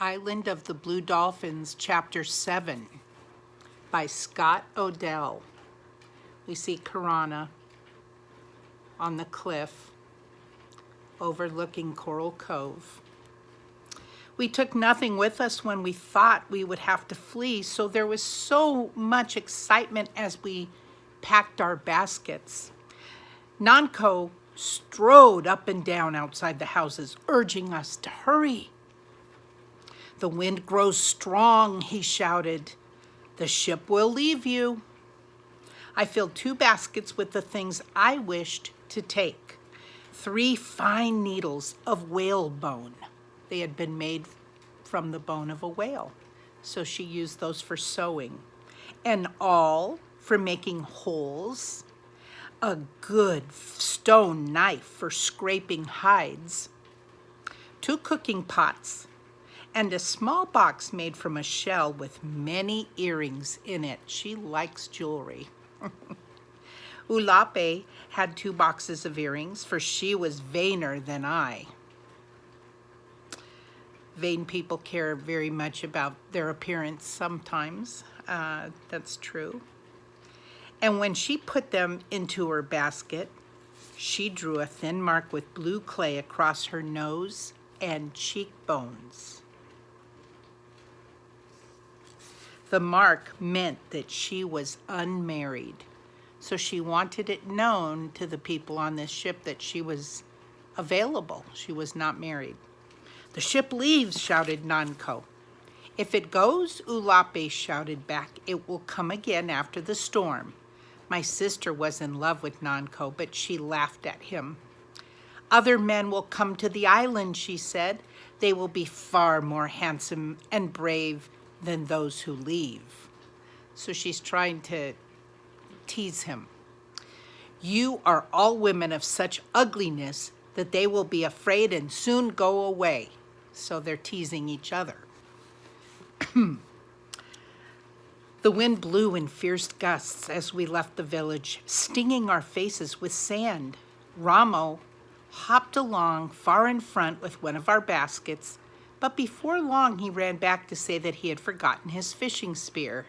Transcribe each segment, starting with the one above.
Island of the Blue Dolphins, Chapter 7 by Scott Odell. We see Karana on the cliff overlooking Coral Cove. We took nothing with us when we thought we would have to flee, so there was so much excitement as we packed our baskets. Nanko strode up and down outside the houses, urging us to hurry. "The wind grows strong," he shouted. "The ship will leave you." I filled 2 baskets with the things I wished to take. 3 fine needles of whale bone. They had been made from the bone of a whale, so she used those for sewing. An awl for making holes. A good stone knife for scraping hides. 2 cooking pots, and a small box made from a shell with many earrings in it. She likes jewelry. Ulape had 2 boxes of earrings, for she was vainer than I. Vain people care very much about their appearance sometimes. That's true. And when she put them into her basket, she drew a thin mark with blue clay across her nose and cheekbones. The mark meant that she was unmarried, so she wanted it known to the people on this ship that she was available. She was not married. "The ship leaves," shouted Nanko. "If it goes," Ulape shouted back, "it will come again after the storm." My sister was in love with Nanko, but she laughed at him. "Other men will come to the island," she said. "They will be far more handsome and brave than those who leave." So she's trying to tease him. "You are all women of such ugliness that they will be afraid and soon go away." So they're teasing each other. The wind blew in fierce gusts as we left the village, stinging our faces with sand. Ramo hopped along far in front with one of our baskets, but before long he ran back to say that he had forgotten his fishing spear.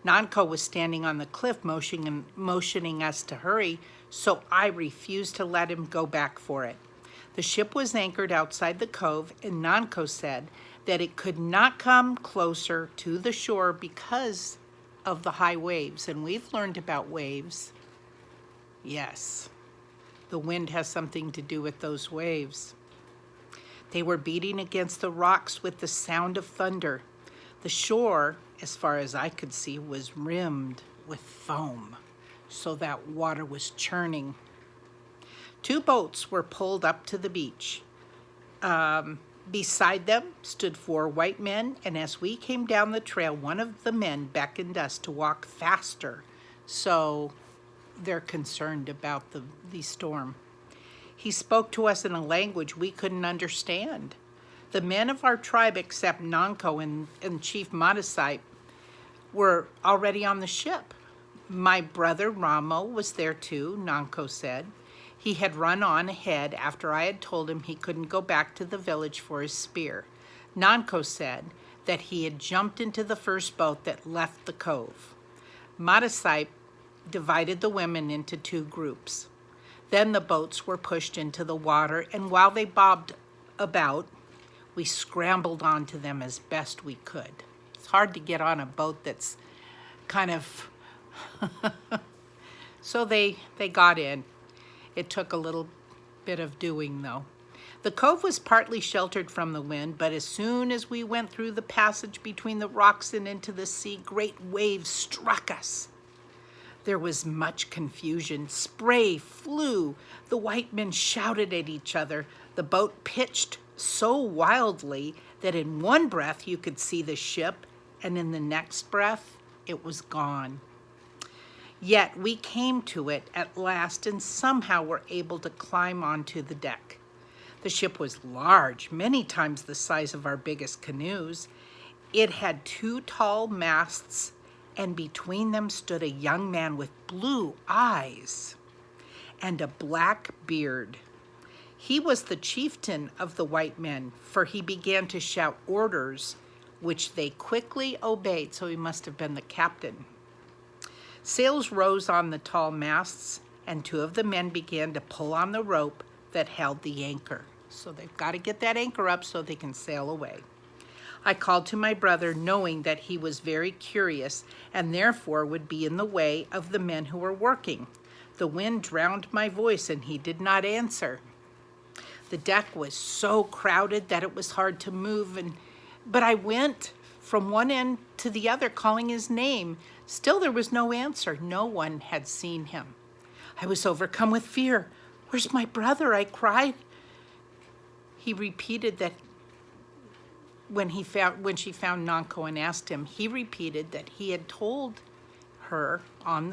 Nanko was standing on the cliff motioning us to hurry, so I refused to let him go back for it. The ship was anchored outside the cove, and Nanko said that it could not come closer to the shore because of the high waves. And we've learned about waves. Yes, the wind has something to do with those waves. They were beating against the rocks with the sound of thunder. The shore, as far as I could see, was rimmed with foam, so that water was churning. 2 boats were pulled up to the beach. Beside them stood 4 white men, and as we came down the trail, one of the men beckoned us to walk faster, so they're concerned about the storm. He spoke to us in a language we couldn't understand. The men of our tribe, except Nanko and Chief Madasai, were already on the ship. My brother Ramo was there too, Nanko said. He had run on ahead after I had told him he couldn't go back to the village for his spear. Nanko said that he had jumped into the first boat that left the cove. Madasai divided the women into 2 groups. Then the boats were pushed into the water, and while they bobbed about, we scrambled onto them as best we could. It's hard to get on a boat that's kind of... So they got in. It took a little bit of doing, though. The cove was partly sheltered from the wind, but as soon as we went through the passage between the rocks and into the sea, great waves struck us. There was much confusion. Spray flew. The white men shouted at each other. The boat pitched so wildly that in one breath you could see the ship, and in the next breath it was gone. Yet we came to it at last and somehow were able to climb onto the deck. The ship was large, many times the size of our biggest canoes. It had 2 tall masts, and between them stood a young man with blue eyes and a black beard. He was the chieftain of the white men, for he began to shout orders, which they quickly obeyed. So he must have been the captain. Sails rose on the tall masts, and 2 of the men began to pull on the rope that held the anchor. So they've got to get that anchor up so they can sail away. I called to my brother, knowing that he was very curious and therefore would be in the way of the men who were working. The wind drowned my voice, and he did not answer. The deck was so crowded that it was hard to move, but I went from one end to the other calling his name. Still there was no answer. No one had seen him. I was overcome with fear. "Where's my brother?" I cried. He repeated that when she found Nanko and asked him, he repeated that he had told her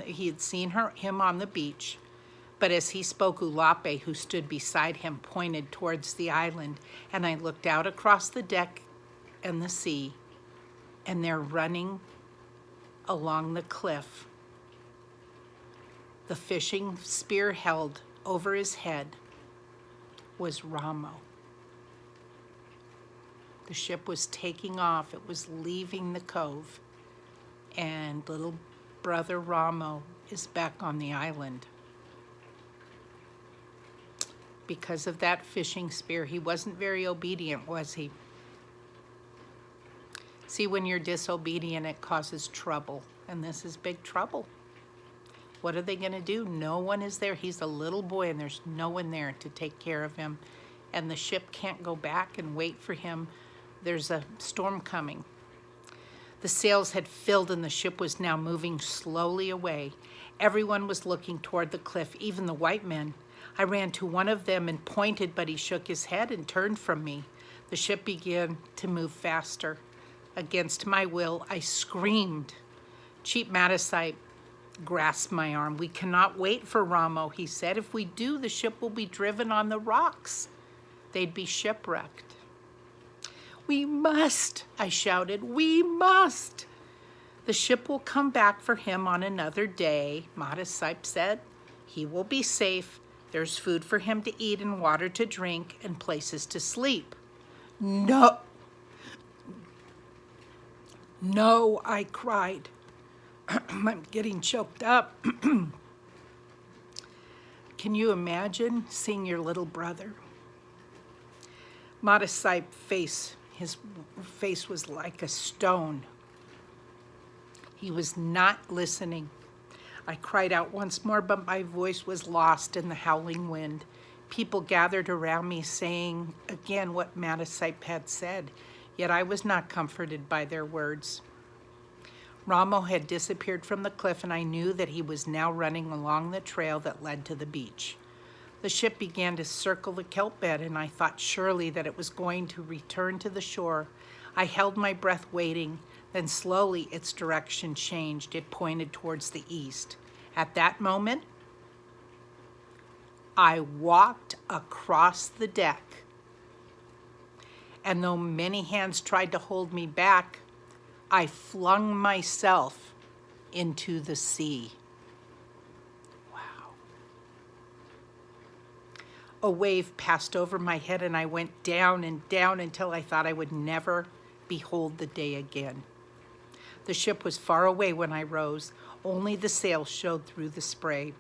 he had seen him on the beach. But as he spoke, Ulape, who stood beside him, pointed towards the island, and I looked out across the deck and the sea, and there, running along the cliff, the fishing spear held over his head, was Ramo. The ship was taking off. It was leaving the cove, and little brother Ramo is back on the island. Because of that fishing spear, he wasn't very obedient, was he? See, when you're disobedient, it causes trouble, and this is big trouble. What are they going to do? No one is there. He's a little boy, and there's no one there to take care of him, and the ship can't go back and wait for him. There's a storm coming. The sails had filled, and the ship was now moving slowly away. Everyone was looking toward the cliff, even the white men. I ran to one of them and pointed, but he shook his head and turned from me. The ship began to move faster. Against my will, I screamed. Chief Mattisite grasped my arm. "We cannot wait for Ramo," he said. "If we do, the ship will be driven on the rocks. They'd be shipwrecked." "We must," I shouted. "We must." "The ship will come back for him on another day," Mattisite said. "He will be safe. There's food for him to eat and water to drink and places to sleep." "No, no," I cried. I'm getting choked up. Can you imagine seeing your little brother? Mattisite's face, his face was like a stone. He was not listening. I cried out once more, but my voice was lost in the howling wind. People gathered around me, saying again what Mattisite had said, yet I was not comforted by their words. Ramo had disappeared from the cliff, and I knew that he was now running along the trail that led to the beach. The ship began to circle the kelp bed, and I thought surely that it was going to return to the shore. I held my breath waiting. Then slowly its direction changed. It pointed towards the east. At that moment, I walked across the deck. And though many hands tried to hold me back, I flung myself into the sea. Wow. A wave passed over my head, and I went down and down until I thought I would never behold the day again. The ship was far away when I rose. Only the sails showed through the spray.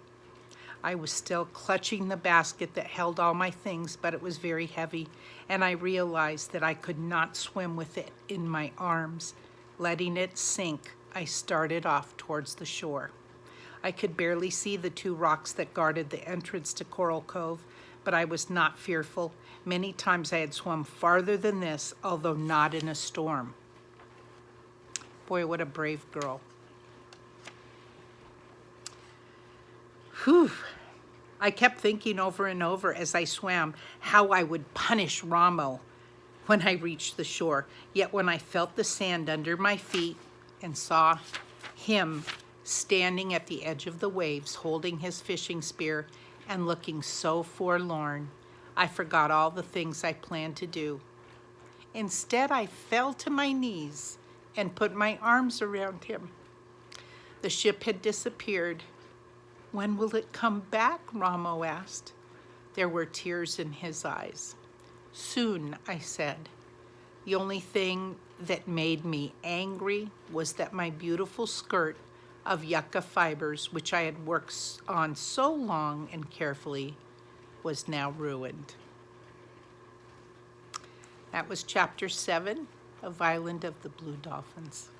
I was still clutching the basket that held all my things, but it was very heavy, and I realized that I could not swim with it in my arms. Letting it sink, I started off towards the shore. I could barely see the 2 rocks that guarded the entrance to Coral Cove, but I was not fearful. Many times I had swum farther than this, although not in a storm. Boy, what a brave girl. Whew. I kept thinking over and over as I swam how I would punish Ramo when I reached the shore. Yet when I felt the sand under my feet and saw him standing at the edge of the waves, holding his fishing spear and looking so forlorn, I forgot all the things I planned to do. Instead, I fell to my knees and put my arms around him. The ship had disappeared. "When will it come back?" Ramo asked. There were tears in his eyes. Soon, I said. The only thing that made me angry was that my beautiful skirt of yucca fibers, which I had worked on so long and carefully, was now ruined. That was chapter 7 of Island of the Blue Dolphins.